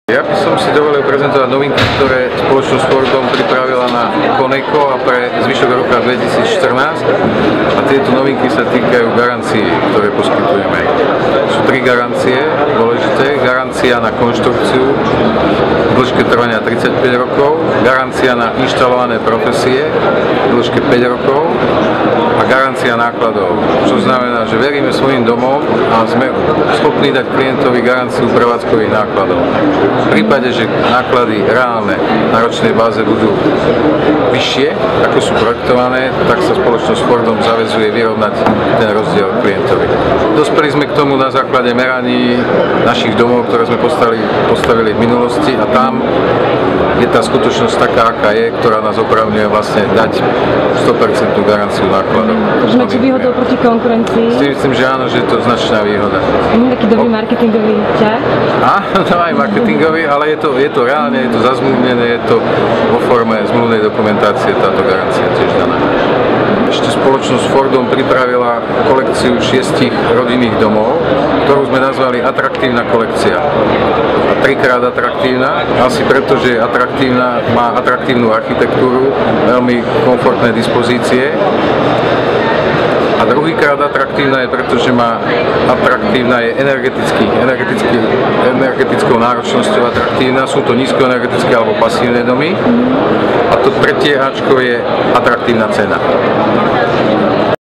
Ja by som si dovolil prezentovať novinky, ktoré spoločnosť Fordom pripravila na Coneco a pre zvyšok roka 2014. A tieto novinky sa týkajú garancií, ktoré poskytujeme. Sú 3 garancie dôležité. Garancia na konštrukciu v dĺžke trvania 35 rokov, garancia na inštalované profesie v dĺžke 5 rokov a garancia nákladov. Čo znamená, že veríme svojim domom a sme schopní dať klientovi garanciu prevádzkových nákladov. V prípade, že náklady reálne na ročnej báze budú vyššie, ako sú projektované, tak sa spoločnosť Fordom zaväzuje vyrovnať ten rozdiel klientovi. Dospeli sme k tomu na základe meraní našich domov, ktoré sme postavili v minulosti, a tam je tá skutočnosť taká, aká je, ktorá nás opravňuje vlastne dať 100% garanciu nákladov. Máte výhodu proti konkurencii? Myslím, že áno, že je to značná výhoda. Taký dobrý marketingový ťah? Áno, aj marketingový, ale je to reálne, je to zazmluvnené, je to vo forme zmluvnej dokumentácie táto garancia tiež daná. Ešte spoločnosť Fordom pripravila kolekciu 6 rodinných domov, ktorú sme nazvali Atraktívna kolekcia. A 3-krát atraktívna, asi preto, že atraktívna, má atraktívnu architektúru, veľmi komfortné dispozície. A druhýkrát atraktívna je, pretože atraktívna je energetickou náročnosťou atraktívna. Sú to nízkoenergetické alebo pasívne domy. A to tretie Ačko je atraktívna cena.